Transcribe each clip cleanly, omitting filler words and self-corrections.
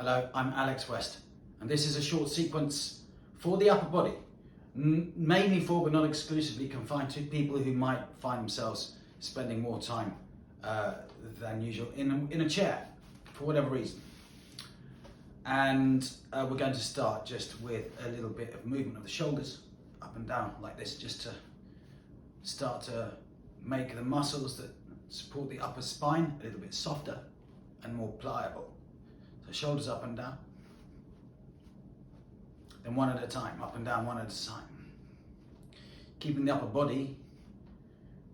Hello, I'm Alex West, and this is a short sequence for the upper body, mainly for but not exclusively confined to people who might find themselves spending more time than usual in a chair, for whatever reason. And we're going to start just with a little bit of movement of the shoulders up and down like this, just to start to make the muscles that support the upper spine a little bit softer and more pliable. So shoulders up and down, then one at a time, up and down one at a time. Keeping the upper body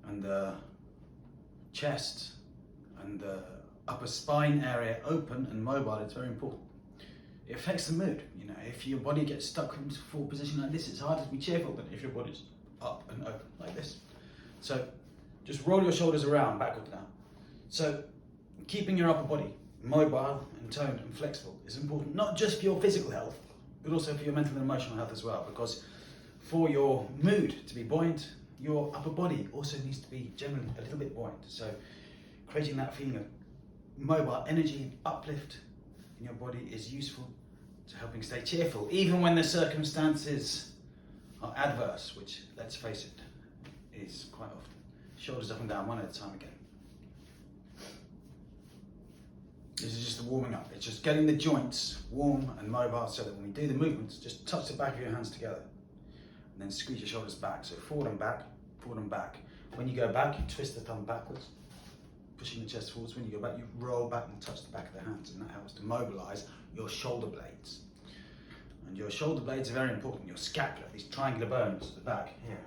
and the chest and the upper spine area open and mobile. It's very important. It affects the mood. You know, if your body gets stuck in a full position like this, it's harder to be cheerful than if your body's up and open like this. So just roll your shoulders around, backwards now. So keeping your upper body mobile and toned and flexible is important, not just for your physical health, but also for your mental and emotional health as well, because for your mood to be buoyant, your upper body also needs to be generally a little bit buoyant. So creating that feeling of mobile energy and uplift in your body is useful to helping stay cheerful, even when the circumstances are adverse, which, let's face it, is quite often. Shoulders up and down, one at a time again. This is just the warming up. It's just getting the joints warm and mobile so that when we do the movements, just touch the back of your hands together and then squeeze your shoulders back. So forward and back, forward and back. When you go back, you twist the thumb backwards, pushing the chest forwards. When you go back, you roll back and touch the back of the hands, and that helps to mobilize your shoulder blades. And your shoulder blades are very important. Your scapula, these triangular bones at the back here.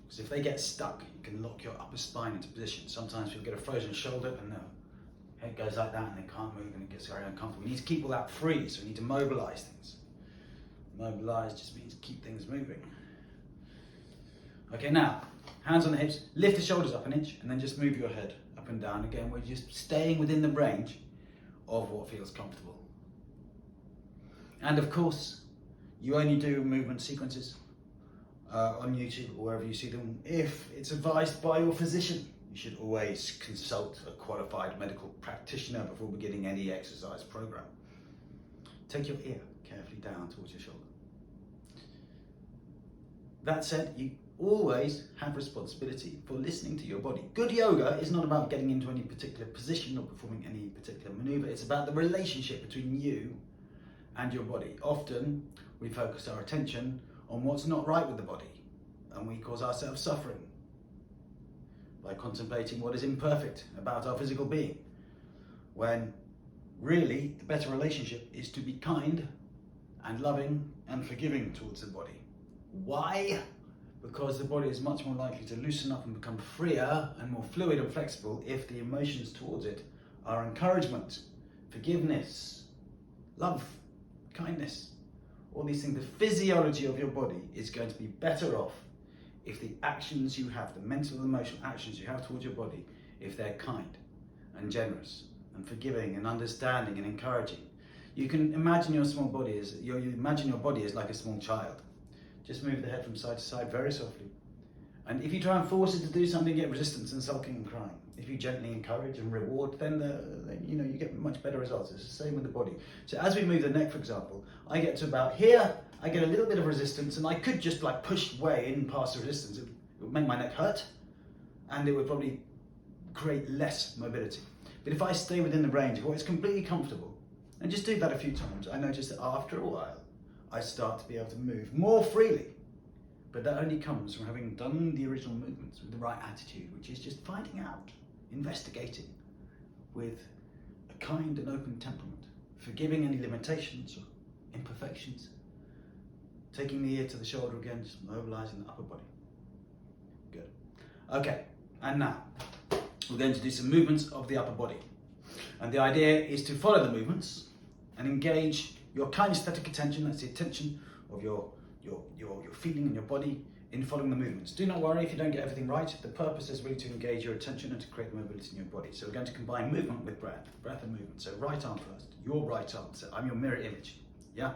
Because if they get stuck, you can lock your upper spine into position. Sometimes you'll get a frozen shoulder and the head goes like that and they can't move and it gets very uncomfortable. We need to keep all that free, so we need to mobilize things. Mobilize just means keep things moving. Okay, now, hands on the hips, lift the shoulders up an inch and then just move your head up and down. Again, we're just staying within the range of what feels comfortable. And of course, you only do movement sequences on YouTube or wherever you see them if it's advised by your physician. You should always consult a qualified medical practitioner before beginning any exercise program. Take your ear carefully down towards your shoulder. That said, you always have responsibility for listening to your body. Good yoga is not about getting into any particular position or performing any particular maneuver. It's about the relationship between you and your body. Often we focus our attention on what's not right with the body, and we cause ourselves suffering by contemplating what is imperfect about our physical being, when really the better relationship is to be kind and loving and forgiving towards the body. Why? Because the body is much more likely to loosen up and become freer and more fluid and flexible if the emotions towards it are encouragement, forgiveness, love, kindness. All these things. The physiology of your body is going to be better off if the actions you have, the mental and emotional actions you have towards your body, if they're kind and generous and forgiving and understanding and encouraging. You can imagine your small body as, you imagine your body as like a small child. Just move the head from side to side very softly. And if you try and force it to do something, you get resistance and sulking and crying. If you gently encourage and reward, then you get much better results. It's the same with the body. So as we move the neck, for example, I get to about here, I get a little bit of resistance, and I could just like push way in past the resistance. It would make my neck hurt, and it would probably create less mobility. But if I stay within the range of what is completely comfortable, and just do that a few times, I notice that after a while, I start to be able to move more freely. But that only comes from having done the original movements with the right attitude, which is just finding out, investigating with a kind and open temperament, forgiving any limitations or imperfections, taking the ear to the shoulder again, just mobilizing the upper body. Good. Okay, and now we're going to do some movements of the upper body. And the idea is to follow the movements and engage your kinesthetic attention, that's the attention of your feeling and your body in following the movements. Do not worry if you don't get everything right. The purpose is really to engage your attention and to create mobility in your body. So we're going to combine movement with breath and movement. So right arm first, your right arm. So I'm your mirror image, yeah?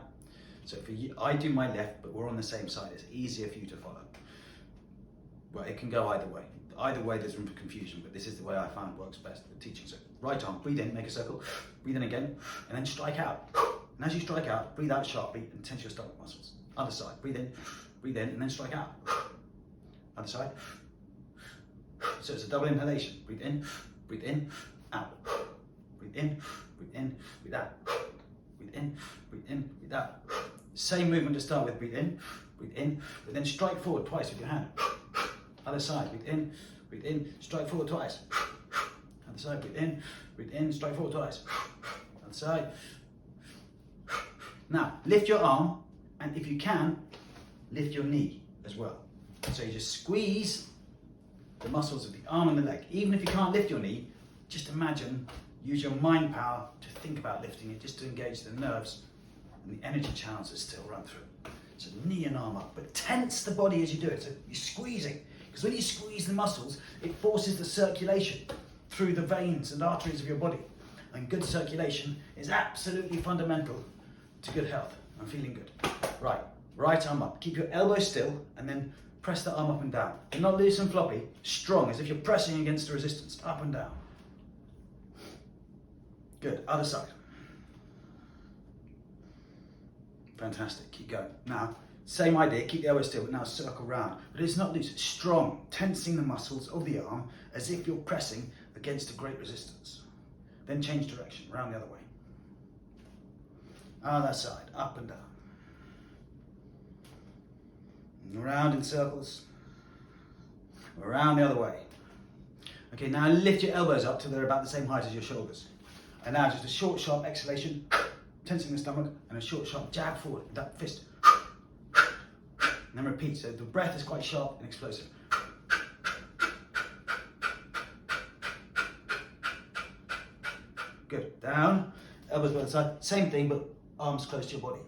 So for you, I do my left, but we're on the same side. It's easier for you to follow. Well, it can go either way. Either way, there's room for confusion, but this is the way I found works best with teaching. So right arm, breathe in, make a circle, breathe in again, and then strike out. And as you strike out, breathe out sharply and tense your stomach muscles. Other side, breathe in, and then strike out. Other side. So it's a double inhalation. Breathe in, out. Breathe in, breathe out. Breathe in, breathe out. Same movement to start with. Breathe in, but then strike forward twice with your hand. Other side, breathe in, strike forward twice. Other side, breathe in, strike forward twice. Other side. Now, lift your arm, and if you can, lift your knee as well. So you just squeeze the muscles of the arm and the leg. Even if you can't lift your knee, just imagine, use your mind power to think about lifting it, just to engage the nerves and the energy channels that still run through. So knee and arm up, but tense the body as you do it. So you're squeezing, because when you squeeze the muscles, it forces the circulation through the veins and arteries of your body. And good circulation is absolutely fundamental to good health and feeling good. Right arm up. Keep your elbow still and then press the arm up and down. You're not loose and floppy, strong, as if you're pressing against the resistance, up and down. Good, other side. Fantastic, keep going. Now, same idea, keep the elbow still, but now circle round. But it's not loose, it's strong, tensing the muscles of the arm as if you're pressing against a great resistance. Then change direction, round the other way. Other side, up and down. Around in circles. Around the other way. Okay, now lift your elbows up till they're about the same height as your shoulders. And now just a short, sharp exhalation, tensing the stomach, and a short, sharp jab forward with that fist. And then repeat, so the breath is quite sharp and explosive. Good, down, elbows by the side, same thing, but arms close to your body.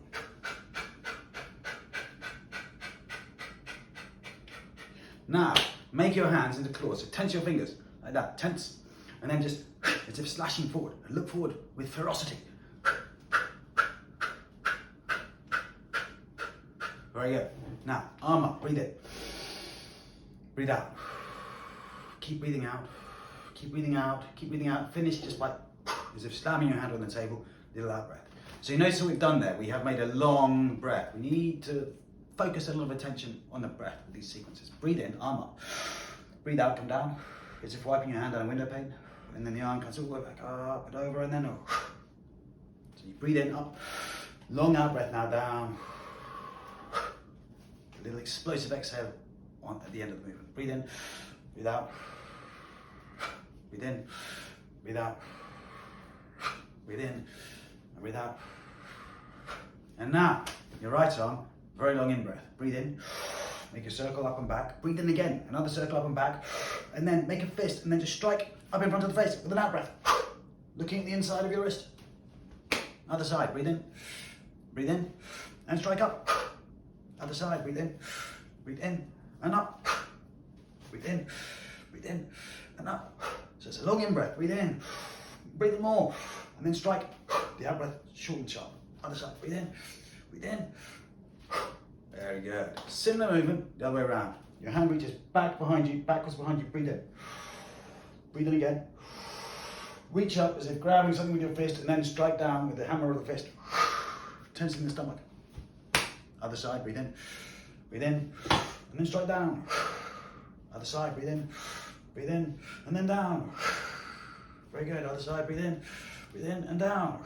Now, make your hands into claws, so tense your fingers, like that, tense, and then just as if slashing forward, and look forward with ferocity. Very good. Now, arm up, breathe in, breathe out, keep breathing out, keep breathing out, keep breathing out, finish just like as if slamming your hand on the table, little out breath. So you notice what we've done there, we have made a long breath. We need to focus a lot of attention on the breath with these sequences. Breathe in, arm up. Breathe out, come down, as if wiping your hand down a window pane. And then the arm comes all the way back up and over and then up. So you breathe in, up. Long out breath now, down. A little explosive exhale at the end of the movement. Breathe in, breathe out. Breathe in, breathe out. Breathe in, and breathe out. And now, your right arm, very long in breath. Breathe in, make a circle up and back. Breathe in again, another circle up and back. And then make a fist, and then just strike up in front of the face with an out breath. Looking at the inside of your wrist. Other side, breathe in, and strike up. Other side, breathe in, and up. Breathe in, and up. So it's a long in breath, breathe in more, and then strike. The out breath, short and sharp. Other side, breathe in. Very good. Similar movement, the other way around. Your hand reaches back behind you, backwards behind you, breathe in. Breathe in again. Reach up as if grabbing something with your fist and then strike down with the hammer of the fist. Tensing the stomach. Other side, breathe in, and then strike down. Other side, breathe in, and then down. Very good, other side, breathe in, and down.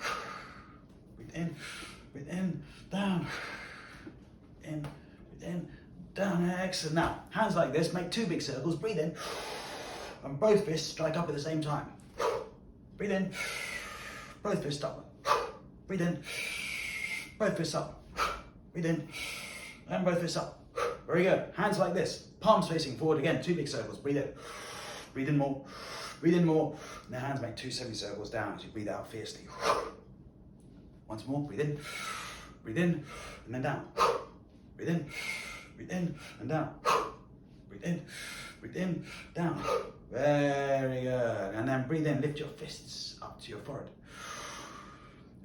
Breathe in, down. Breathe in, down, exhale. Now, hands like this, make two big circles, breathe in, and both fists strike up at the same time. Breathe in, both fists up. Breathe in, both fists up. Breathe in, and both fists up. Very good. Hands like this, palms facing forward again, two big circles. Breathe in more. And the hands make two semicircles down as you breathe out fiercely. Once more, breathe in, and then down. Breathe in, and down. Breathe in, down. Very good. And then breathe in, lift your fists up to your forehead.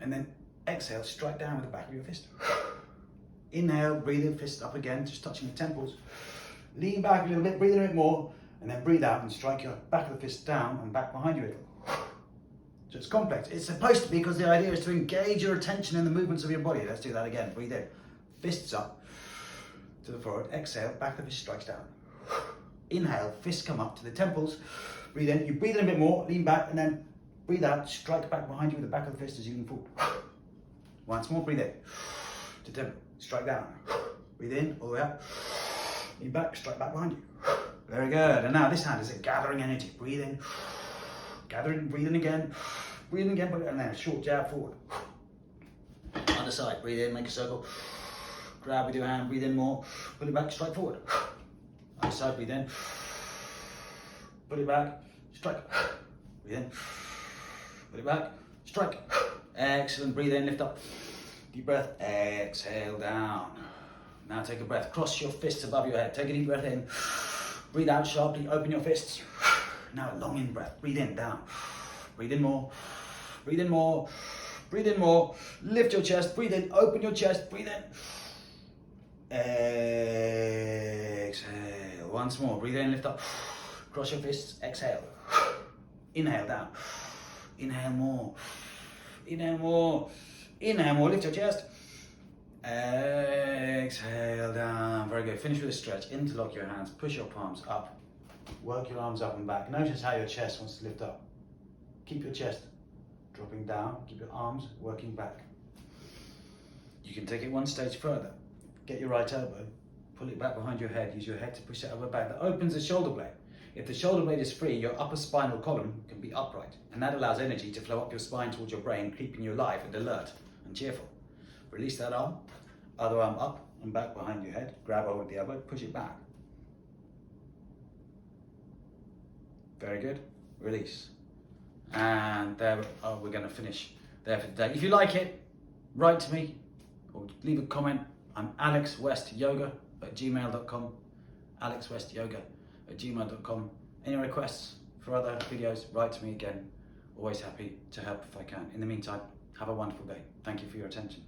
And then exhale, strike down with the back of your fist. Inhale, breathe in, fist up again, just touching the temples. Lean back a little bit, breathe in a bit more, And then breathe out and strike your back of the fist down and back behind you. So it's complex. It's supposed to be, because the idea is to engage your attention in the movements of your body. Let's do that again. Breathe in. Fists up to the forehead. Exhale, back of the fist strikes down. Inhale, fists come up to the temples. Breathe in. You breathe in a bit more, lean back, and then breathe out. Strike back behind you with the back of the fist as you lean forward. Once more, breathe in. To temple, strike down. Breathe in, all the way up. Lean back, strike back behind you. Very good. And now this hand is gathering energy. Breathe in. Gather in, breathe in again. Breathe in again, and then a short jab forward. Other side, breathe in, make a circle. Grab with your hand, breathe in more. Pull it back, strike forward. Other side, breathe in. Pull it back, strike. Breathe in. Pull it back, strike. Excellent, breathe in, lift up. Deep breath, exhale down. Now take a breath, cross your fists above your head. Take a deep breath in. Breathe out sharply, open your fists. Now a long in breath, breathe in, down. Breathe in more, breathe in more, breathe in more. Lift your chest, breathe in, open your chest, breathe in. Exhale, once more, breathe in, lift up. Cross your fists, exhale. Inhale, down. Inhale more, inhale more, inhale more, lift your chest. Exhale, down, very good. Finish with a stretch, interlock your hands, push your palms up. Work your arms up and back. Notice how your chest wants to lift up. Keep your chest dropping down. Keep your arms working back. You can take it one stage further. Get your right elbow, pull it back behind your head. Use your head to push it over back. That opens the shoulder blade. If the shoulder blade is free, your upper spinal column can be upright. And that allows energy to flow up your spine towards your brain, keeping you alive and alert and cheerful. Release that arm. Other arm up and back behind your head. Grab hold of the elbow, push it back. Very good. Release. And there, we're going to finish there for today. If you like it, write to me or leave a comment. I'm alexwestyoga@gmail.com. alexwestyoga@gmail.com. Any requests for other videos, write to me again. Always happy to help if I can. In the meantime, have a wonderful day. Thank you for your attention.